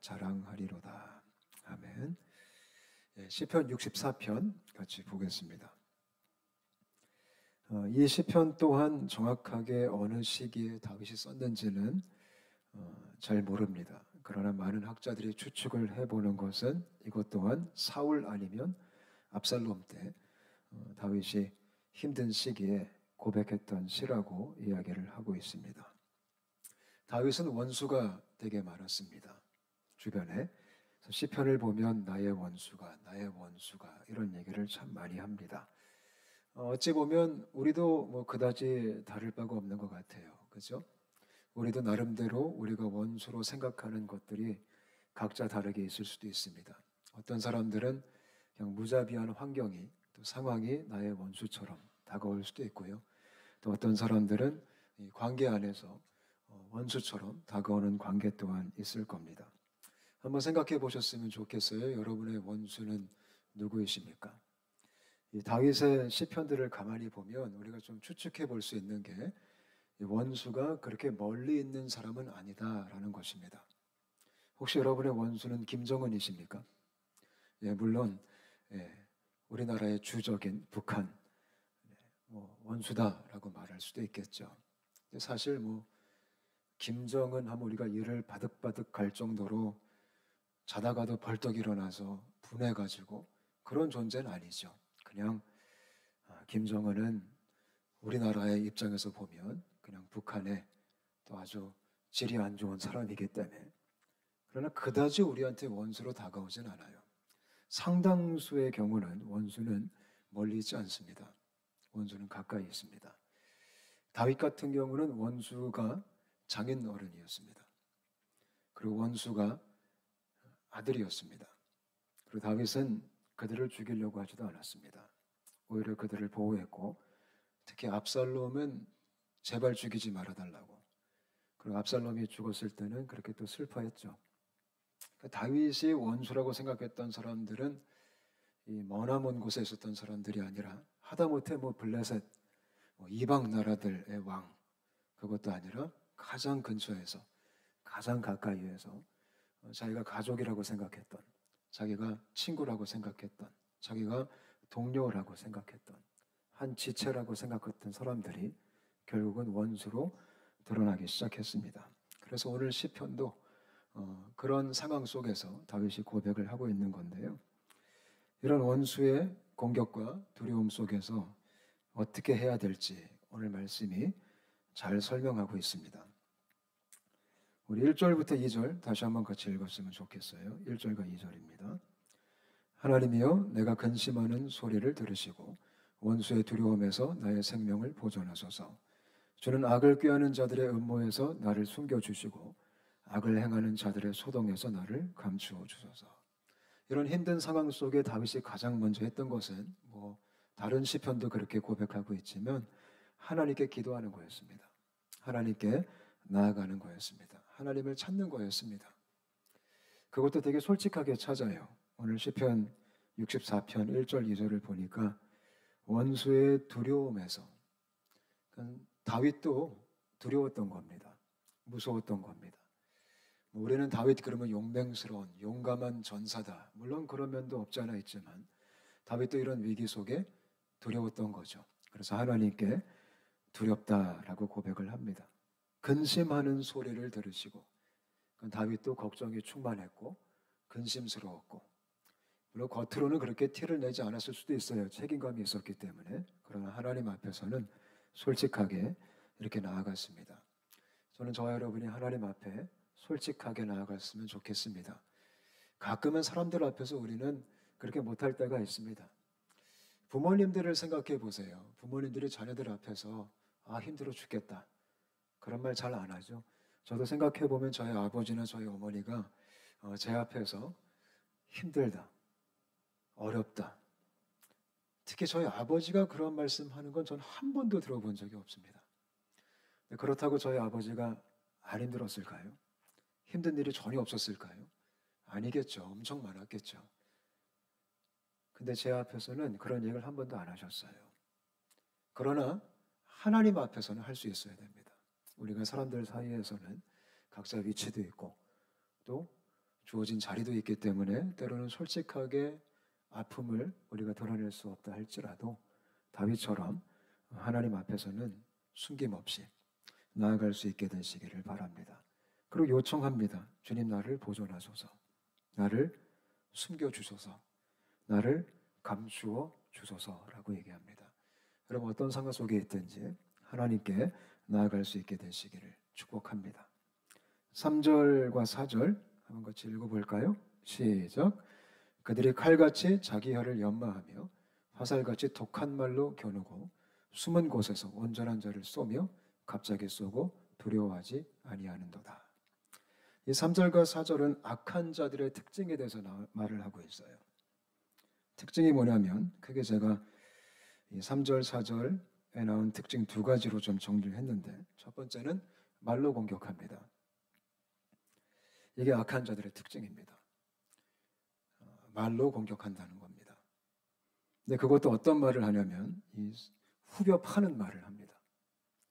자랑하리로다. 아멘. 시편 64편 같이 보겠습니다. 이 시편 또한 정확하게 어느 시기에 다윗이 썼는지는 잘 모릅니다. 그러나 많은 학자들이 추측을 해보는 것은 이것 또한 사울 아니면 압살롬 때 다윗이 힘든 시기에 고백했던 시라고 이야기를 하고 있습니다. 다윗은 원수가 되게 많았습니다. 주변에. 시편을 보면 나의 원수가 이런 얘기를 참 많이 합니다. 어찌 보면 우리도 그다지 다를 바가 없는 것 같아요. 그죠? 우리도 나름대로 우리가 원수로 생각하는 것들이 각자 다르게 있을 수도 있습니다. 어떤 사람들은 그냥 무자비한 환경이 또 상황이 나의 원수처럼 다가올 수도 있고요. 또 어떤 사람들은 이 관계 안에서 원수처럼 다가오는 관계 또한 있을 겁니다. 한번 생각해 보셨으면 좋겠어요. 여러분의 원수는 누구이십니까? 이 다윗의 시편들을 가만히 보면 우리가 좀 추측해 볼 수 있는 게 원수가 그렇게 멀리 있는 사람은 아니다라는 것입니다. 혹시 여러분의 원수는 김정은이십니까? 물론 우리나라의 주적인 북한 원수다라고 말할 수도 있겠죠. 사실 김정은 하면 우리가 이를 바득바득 갈 정도로 자다가도 벌떡 일어나서 분해가지고 그런 존재는 아니죠. 그냥 김정은은 우리나라의 입장에서 보면 그냥 북한의 또 아주 질이 안 좋은 사람이기 때문에, 그러나 그다지 우리한테 원수로 다가오진 않아요. 상당수의 경우는 원수는 멀리 있지 않습니다. 원수는 가까이 있습니다. 다윗 같은 경우는 원수가 장인 어른이었습니다. 그리고 원수가 아들이었습니다. 그리고 다윗은 그들을 죽이려고 하지도 않았습니다. 오히려 그들을 보호했고, 특히 압살롬은 제발 죽이지 말아달라고. 그리고 압살롬이 죽었을 때는 그렇게 또 슬퍼했죠. 다윗이 원수라고 생각했던 사람들은 이 머나먼 곳에 있었던 사람들이 아니라 하다못해 블레셋 이방 나라들의 왕, 그것도 아니라 가장 근처에서 가장 가까이에서 자기가 가족이라고 생각했던, 자기가 친구라고 생각했던, 자기가 동료라고 생각했던, 한 지체라고 생각했던 사람들이 결국은 원수로 드러나기 시작했습니다. 그래서 오늘 시편도 그런 상황 속에서 다윗이 고백을 하고 있는 건데요. 이런 원수의 공격과 두려움 속에서 어떻게 해야 될지 오늘 말씀이 잘 설명하고 있습니다. 우리 1절부터 2절 다시 한번 같이 읽었으면 좋겠어요. 1절과 2절입니다. 하나님이여, 내가 근심하는 소리를 들으시고 원수의 두려움에서 나의 생명을 보존하소서. 주는 악을 꾀하는 자들의 음모에서 나를 숨겨주시고 악을 행하는 자들의 소동에서 나를 감추어 주소서. 이런 힘든 상황 속에 다윗이 가장 먼저 했던 것은 다른 시편도 그렇게 고백하고 있지만 하나님께 기도하는 거였습니다. 하나님께 나아가는 거였습니다. 하나님을 찾는 거였습니다. 그것도 되게 솔직하게 찾아요. 오늘 시편 64편 1절 2절을 보니까 원수의 두려움에서, 다윗도 두려웠던 겁니다. 무서웠던 겁니다. 우리는 다윗 그러면 용맹스러운 용감한 전사다, 물론 그런 면도 없지 않아 있지만 다윗도 이런 위기 속에 두려웠던 거죠. 그래서 하나님께 두렵다라고 고백을 합니다. 근심하는 소리를 들으시고, 다윗도 걱정이 충만했고 근심스러웠고, 물론 겉으로는 그렇게 티를 내지 않았을 수도 있어요. 책임감이 있었기 때문에. 그러나 하나님 앞에서는 솔직하게 이렇게 나아갔습니다. 저는 저와 여러분이 하나님 앞에 솔직하게 나아갔으면 좋겠습니다. 가끔은 사람들 앞에서 우리는 그렇게 못할 때가 있습니다. 부모님들을 생각해 보세요. 부모님들이 자녀들 앞에서 힘들어 죽겠다, 그런 말 잘 안 하죠. 저도 생각해 보면 저희 아버지나 저희 어머니가 제 앞에서 힘들다, 어렵다, 특히 저희 아버지가 그런 말씀하는 건 전 한 번도 들어본 적이 없습니다. 그렇다고 저희 아버지가 안 힘들었을까요? 힘든 일이 전혀 없었을까요? 아니겠죠. 엄청 많았겠죠. 근데 제 앞에서는 그런 얘기를 한 번도 안 하셨어요. 그러나 하나님 앞에서는 할 수 있어야 됩니다. 우리가 사람들 사이에서는 각자 위치도 있고 또 주어진 자리도 있기 때문에 때로는 솔직하게 아픔을 우리가 드러낼 수 없다 할지라도 다윗처럼 하나님 앞에서는 숨김없이 나아갈 수 있게 되시기를 바랍니다. 그리고 요청합니다. 주님, 나를 보존하소서, 나를 숨겨주소서, 나를 감추어 주소서라고 얘기합니다. 여러분, 어떤 상황 속에 있든지 하나님께 나아갈 수 있게 되시기를 축복합니다. 3절과 4절 한번 같이 읽어볼까요? 시작. 그들이 칼같이 자기 혀를 연마하며 화살같이 독한 말로 겨누고 숨은 곳에서 온전한 자를 쏘며 갑자기 쏘고 두려워하지 아니하는도다. 이 3절과 4절은 악한 자들의 특징에 대해서 말을 하고 있어요. 특징이 뭐냐면 크게 제가 이 3절, 4절에 나온 특징 두 가지로 좀 정리를 했는데, 첫 번째는 말로 공격합니다. 이게 악한 자들의 특징입니다. 말로 공격한다는 겁니다. 근데 그것도 어떤 말을 하냐면 이 후벼 파는 말을 합니다.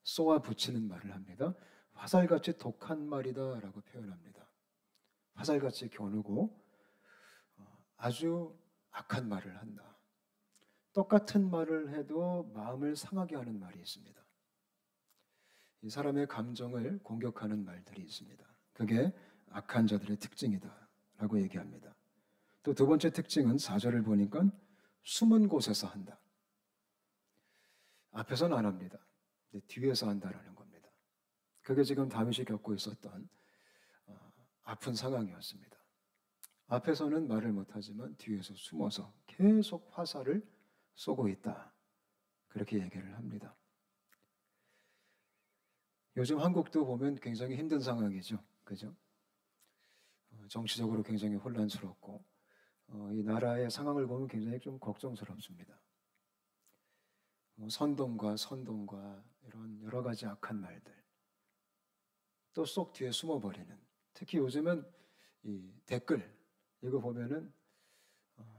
쏘아 붙이는 말을 합니다. 화살같이 독한 말이다라고 표현합니다. 화살같이 겨누고 아주 악한 말을 한다. 똑같은 말을 해도 마음을 상하게 하는 말이 있습니다. 이 사람의 감정을 공격하는 말들이 있습니다. 그게 악한 자들의 특징이다라고 얘기합니다. 또 두 번째 특징은 4절을 보니까 숨은 곳에서 한다. 앞에서는 안 합니다. 근데 뒤에서 한다라는 겁니다. 그게 지금 다윗이 겪고 있었던 아픈 상황이었습니다. 앞에서는 말을 못하지만 뒤에서 숨어서 계속 화살을 쏘고 있다. 그렇게 얘기를 합니다. 요즘 한국도 보면 굉장히 힘든 상황이죠. 그죠? 정치적으로 굉장히 혼란스럽고 이 나라의 상황을 보면 굉장히 좀 걱정스럽습니다. 선동과 선동과 이런 여러 가지 악한 말들, 또 쏙 뒤에 숨어버리는, 특히 요즘은 이 댓글, 이거 보면은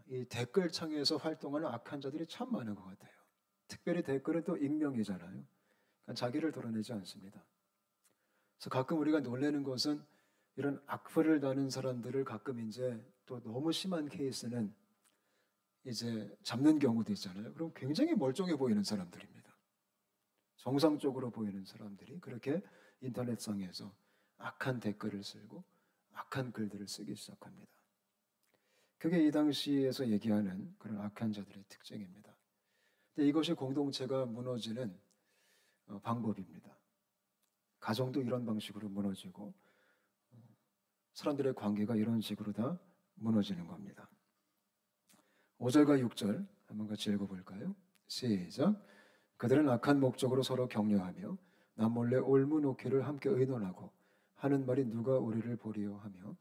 이 댓글창에서 활동하는 악한 자들이 참 많은 것 같아요. 특별히 댓글은 또 익명이잖아요. 그러니까 자기를 드러내지 않습니다. 그래서 가끔 우리가 놀라는 것은 이런 악플을 다는 사람들을 가끔 이제 또 너무 심한 케이스는 이제 잡는 경우도 있잖아요. 그럼 굉장히 멀쩡해 보이는 사람들입니다. 정상적으로 보이는 사람들이 그렇게 인터넷상에서 악한 댓글을 쓰고 악한 글들을 쓰기 시작합니다. 그게 이 당시에서 얘기하는 그런 악한 자들의 특징입니다. 근데 이것이 공동체가 무너지는 방법입니다. 가정도 이런 방식으로 무너지고 사람들의 관계가 이런 식으로 다 무너지는 겁니다. 5절과 6절 한번 같이 읽어볼까요? 시작. 그들은 악한 목적으로 서로 격려하며 남몰래 올무놓기를 함께 의논하고 하는 말이 누가 우리를 보리요 하며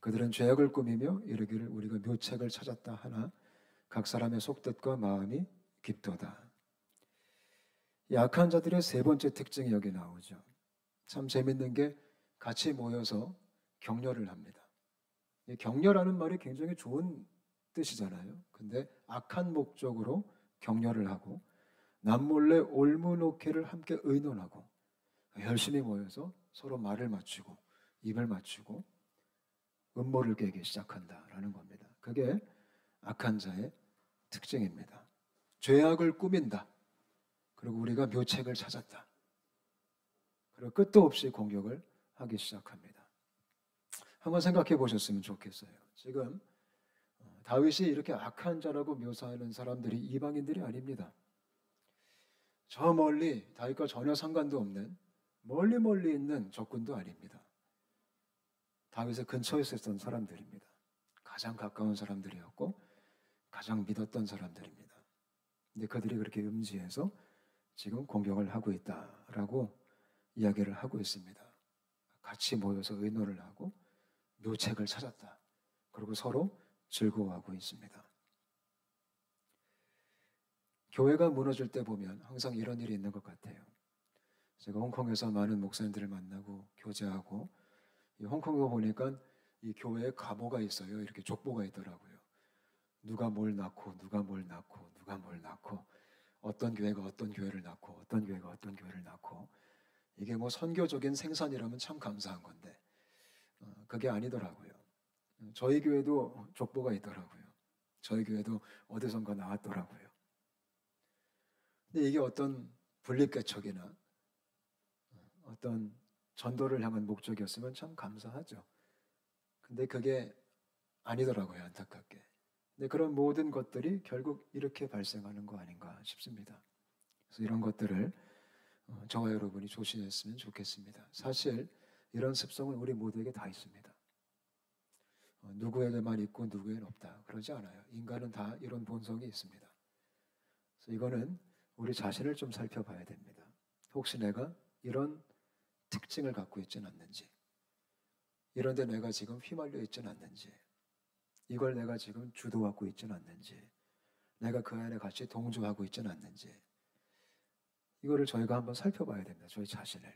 그들은 죄악을 꾸미며 이르기를 우리가 묘책을 찾았다 하나 각 사람의 속뜻과 마음이 깊도다. 이 악한 자들의 세 번째 특징이 여기 나오죠. 참 재밌는 게 같이 모여서 격려를 합니다. 이 격려라는 말이 굉장히 좋은 뜻이잖아요. 근데 악한 목적으로 격려를 하고 남몰래 올무놓기를 함께 의논하고 열심히 모여서 서로 말을 맞추고 입을 맞추고 음모를 깨기 시작한다라는 겁니다. 그게 악한 자의 특징입니다. 죄악을 꾸민다. 그리고 우리가 묘책을 찾았다. 그리고 끝도 없이 공격을 하기 시작합니다. 한번 생각해 보셨으면 좋겠어요. 지금 다윗이 이렇게 악한 자라고 묘사하는 사람들이 이방인들이 아닙니다. 저 멀리 다윗과 전혀 상관도 없는 멀리 있는 적군도 아닙니다. 다윗의 근처에 있었던 사람들입니다. 가장 가까운 사람들이었고 가장 믿었던 사람들입니다. 근데 그들이 그렇게 음지에서 지금 공격을 하고 있다라고 이야기를 하고 있습니다. 같이 모여서 의논을 하고 묘책을 찾았다. 그리고 서로 즐거워하고 있습니다. 교회가 무너질 때 보면 항상 이런 일이 있는 것 같아요. 제가 홍콩에서 많은 목사님들을 만나고 교제하고 이 홍콩에 보니까 이 교회에 가보가 있어요. 이렇게 족보가 있더라고요. 누가 뭘 낳고 누가 뭘 낳고 누가 뭘 낳고 어떤 교회가 어떤 교회를 낳고 어떤 교회가 어떤 교회를 낳고 이게 뭐 선교적인 생산이라면 참 감사한 건데 그게 아니더라고요. 저희 교회도 족보가 있더라고요. 저희 교회도 어디선가 나왔더라고요. 근데 이게 어떤 분립개척이나 어떤 전도를 향한 목적이었으면 참 감사하죠. 근데 그게 아니더라고요, 안타깝게. 근데 그런 모든 것들이 결국 이렇게 발생하는 거 아닌가 싶습니다. 그래서 이런 것들을 저와 여러분이 조심했으면 좋겠습니다. 사실 이런 습성은 우리 모두에게 다 있습니다. 누구에게만 있고 누구에겐 없다. 그러지 않아요. 인간은 다 이런 본성이 있습니다. 그래서 이거는 우리 자신을 좀 살펴봐야 됩니다. 혹시 내가 이런 특징을 갖고 있지는 않는지, 이런데 내가 지금 휘말려 있지는 않는지, 이걸 내가 지금 주도하고 있지는 않는지, 내가 그 안에 같이 동조하고 있지는 않는지, 이거를 저희가 한번 살펴봐야 됩니다. 저희 자신을.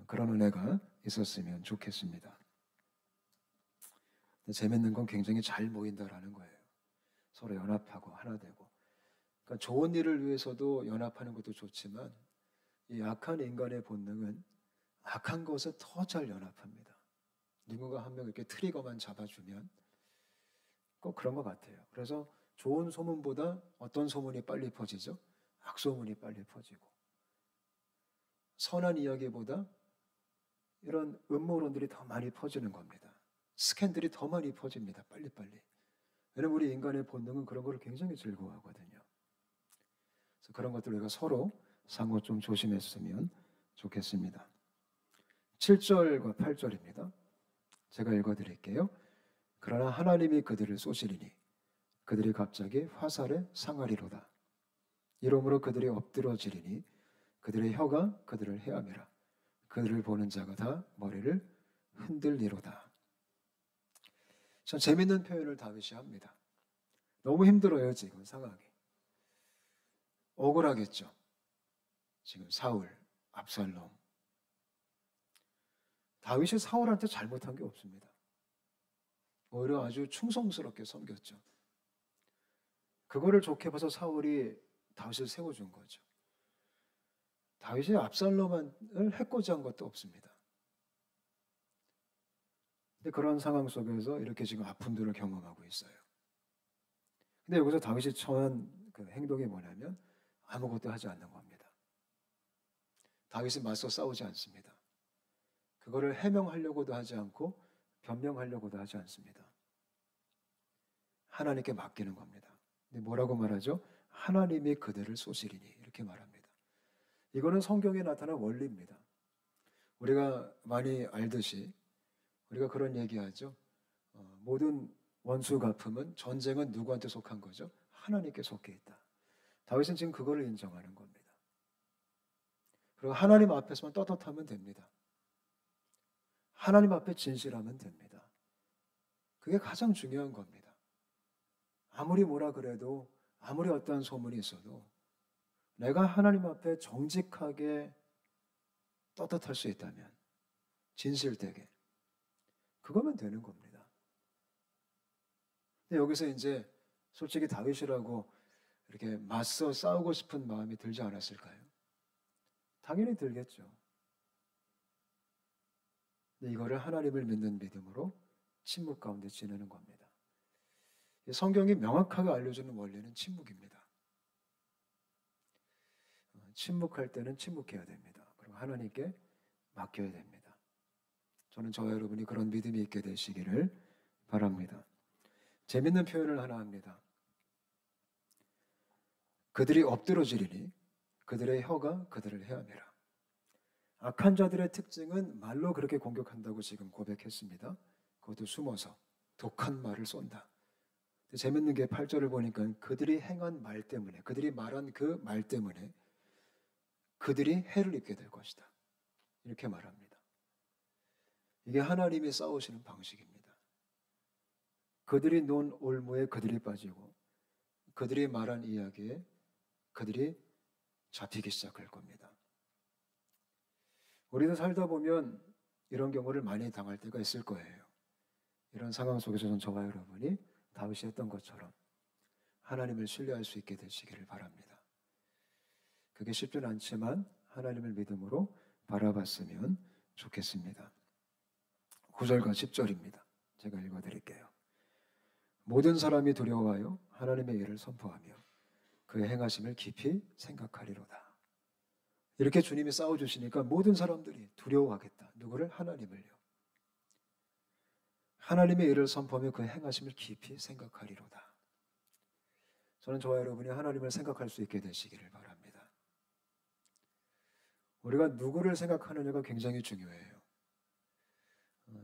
그런 은혜가 있었으면 좋겠습니다. 재밌는 건 굉장히 잘 모인다라는 거예요. 서로 연합하고 하나 되고. 그러니까 좋은 일을 위해서도 연합하는 것도 좋지만 이 악한 인간의 본능은 악한 것에 더 잘 연합합니다. 누군가 한 명 이렇게 트리거만 잡아주면 꼭 그런 것 같아요. 그래서 좋은 소문보다 어떤 소문이 빨리 퍼지죠? 악소문이 빨리 퍼지고, 선한 이야기보다 이런 음모론들이 더 많이 퍼지는 겁니다. 스캔들이 더 많이 퍼집니다. 빨리빨리. 왜냐면 우리 인간의 본능은 그런 걸 굉장히 즐거워하거든요. 그래서 그런 것들 우리가 서로 상호 좀 조심했으면 좋겠습니다. 7절과 8절입니다. 제가 읽어드릴게요. 그러나 하나님이 그들을 쏘시리니 그들이 갑자기 화살에 상하리로다. 이러므로 그들이 엎드러지리니 그들의 혀가 그들을 헤아미라. 그들을 보는 자가 다 머리를 흔들리로다. 참 재밌는 표현을 다윗이 합니다. 너무 힘들어요, 지금 상황이. 억울하겠죠. 지금 사울, 압살롬. 다윗이 사울한테 잘못한 게 없습니다. 오히려 아주 충성스럽게 섬겼죠. 그거를 좋게 봐서 사울이 다윗을 세워준 거죠. 다윗이 압살롬을 해코지 한 것도 없습니다. 근데 그런 상황 속에서 이렇게 지금 아픔들을 경험하고 있어요. 근데 여기서 다윗이 처한 그 행동이 뭐냐면 아무것도 하지 않는 겁니다. 다윗이 맞서 싸우지 않습니다. 그거를 해명하려고도 하지 않고 변명하려고도 하지 않습니다. 하나님께 맡기는 겁니다. 근데 뭐라고 말하죠? 하나님이 그들을 쏘시리니 이렇게 말합니다. 이거는 성경에 나타난 원리입니다. 우리가 많이 알듯이 우리가 그런 얘기하죠. 모든 원수 갚음은 전쟁은 누구한테 속한 거죠? 하나님께 속해 있다. 다윗은 지금 그거를 인정하는 겁니다. 그리고 하나님 앞에서만 떳떳하면 됩니다. 하나님 앞에 진실하면 됩니다. 그게 가장 중요한 겁니다. 아무리 뭐라 그래도 아무리 어떠한 소문이 있어도 내가 하나님 앞에 정직하게 떳떳할 수 있다면 진실되게 그거면 되는 겁니다. 근데 여기서 이제 솔직히 다윗이라고 이렇게 맞서 싸우고 싶은 마음이 들지 않았을까요? 당연히 들겠죠. 근데 이거를 하나님을 믿는 믿음으로 침묵 가운데 지내는 겁니다. 성경이 명확하게 알려주는 원리는 침묵입니다. 침묵할 때는 침묵해야 됩니다. 그리고 하나님께 맡겨야 됩니다. 저는 저와 여러분이 그런 믿음이 있게 되시기를 바랍니다. 재밌는 표현을 하나 합니다. 그들이 엎드러지리니 그들의 혀가 그들을 헤아미라. 악한 자들의 특징은 말로 그렇게 공격한다고 지금 고백했습니다. 그것도 숨어서 독한 말을 쏜다. 재밌는 게 8절을 보니까 그들이 행한 말 때문에, 그들이 말한 그 말 때문에 그들이 해를 입게 될 것이다. 이렇게 말합니다. 이게 하나님이 싸우시는 방식입니다. 그들이 논 올무에 그들이 빠지고 그들이 말한 이야기에 그들이 잡히기 시작할 겁니다. 우리도 살다 보면 이런 경우를 많이 당할 때가 있을 거예요. 이런 상황 속에서는 저와 여러분이 다윗이 했던 것처럼 하나님을 신뢰할 수 있게 되시기를 바랍니다. 그게 쉽지는 않지만 하나님을 믿음으로 바라봤으면 좋겠습니다. 9절과 10절입니다. 제가 읽어드릴게요. 모든 사람이 두려워하여 하나님의 일을 선포하며 그의 행하심을 깊이 생각하리로다. 이렇게 주님이 싸워주시니까 모든 사람들이 두려워하겠다. 누구를? 하나님을요. 하나님의 일을 선포하며 그의 행하심을 깊이 생각하리로다. 저는 저와 여러분이 하나님을 생각할 수 있게 되시기를 바랍니다. 우리가 누구를 생각하느냐가 굉장히 중요해요.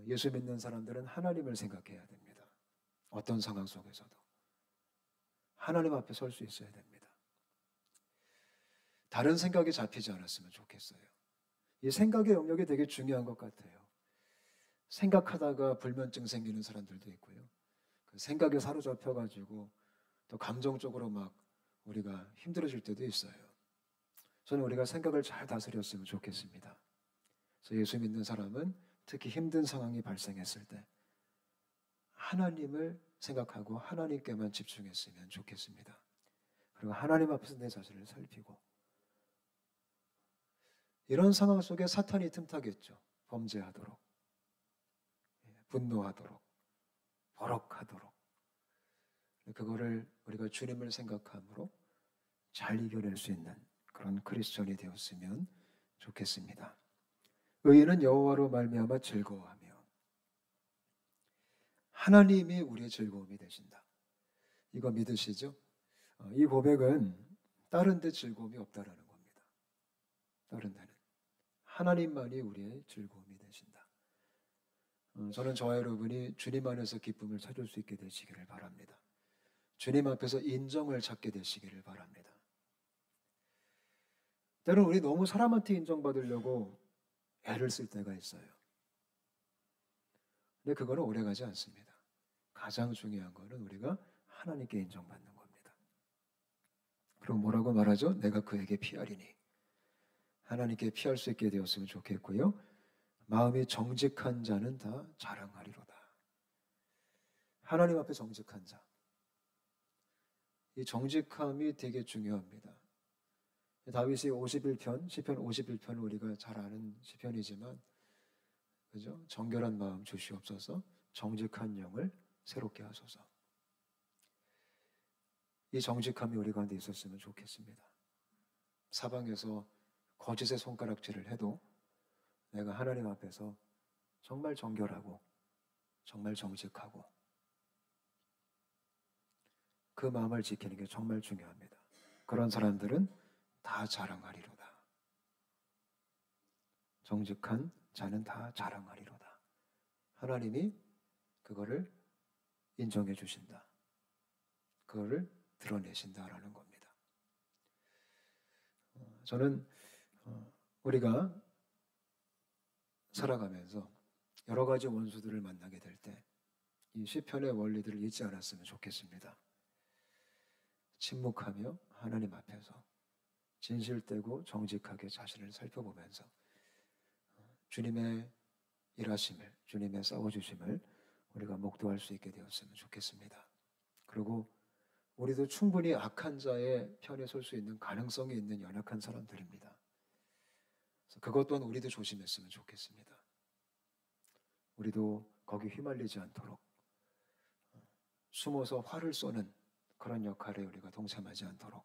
예수 믿는 사람들은 하나님을 생각해야 됩니다. 어떤 상황 속에서도 하나님 앞에 설 수 있어야 됩니다. 다른 생각이 잡히지 않았으면 좋겠어요. 이 생각의 영역이 되게 중요한 것 같아요. 생각하다가 불면증 생기는 사람들도 있고요. 그 생각에 사로잡혀가지고 또 감정적으로 막 우리가 힘들어질 때도 있어요. 저는 우리가 생각을 잘 다스렸으면 좋겠습니다. 그래서 예수 믿는 사람은 특히 힘든 상황이 발생했을 때 하나님을 생각하고 하나님께만 집중했으면 좋겠습니다. 그리고 하나님 앞에서 내 자신을 살피고, 이런 상황 속에 사탄이 틈타겠죠. 범죄하도록, 분노하도록, 버럭하도록. 그거를 우리가 주님을 생각함으로 잘 이겨낼 수 있는 그런 크리스천이 되었으면 좋겠습니다. 의인은 여호와로 말미암아 즐거워하며 하나님이 우리의 즐거움이 되신다. 이거 믿으시죠? 이 고백은 다른 데 즐거움이 없다라는 겁니다. 다른 데는 하나님만이 우리의 즐거움이 되신다. 저는 저와 여러분이 주님 안에서 기쁨을 찾을 수 있게 되시기를 바랍니다. 주님 앞에서 인정을 찾게 되시기를 바랍니다. 때로는 우리 너무 사람한테 인정받으려고 애를 쓸 때가 있어요. 근데 그거는 오래가지 않습니다. 가장 중요한 거는 우리가 하나님께 인정받는 겁니다. 그럼 뭐라고 말하죠? 내가 그에게 피하리니. 하나님께 피할 수 있게 되었으면 좋겠고요. 마음이 정직한 자는 다 자랑하리로다. 하나님 앞에 정직한 자. 이 정직함이 되게 중요합니다. 다윗이 51편, 시편 51편을 우리가 잘 아는 시편이지만, 그죠? 정결한 마음 주시옵소서, 정직한 영을 새롭게 하소서. 이 정직함이 우리 가운데 있었으면 좋겠습니다. 사방에서 거짓의 손가락질을 해도 내가 하나님 앞에서 정말 정결하고 정말 정직하고 그 마음을 지키는 게 정말 중요합니다. 그런 사람들은 다 자랑하리로다. 정직한 자는 다 자랑하리로다. 하나님이 그거를 인정해 주신다. 그거를 드러내신다라는 겁니다. 저는 우리가 살아가면서 여러 가지 원수들을 만나게 될 때 이 시편의 원리들을 잊지 않았으면 좋겠습니다. 침묵하며 하나님 앞에서 진실되고 정직하게 자신을 살펴보면서 주님의 일하심을, 주님의 싸워주심을 우리가 목도할 수 있게 되었으면 좋겠습니다. 그리고 우리도 충분히 악한 자의 편에 설 수 있는 가능성이 있는 연약한 사람들입니다. 그래서 그것 또한 우리도 조심했으면 좋겠습니다. 우리도 거기 휘말리지 않도록 숨어서 화를 쏘는 그런 역할에 우리가 동참하지 않도록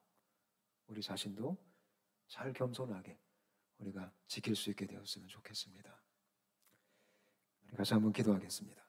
우리 자신도 잘 겸손하게 우리가 지킬 수 있게 되었으면 좋겠습니다. 우리 같이 한번 기도하겠습니다.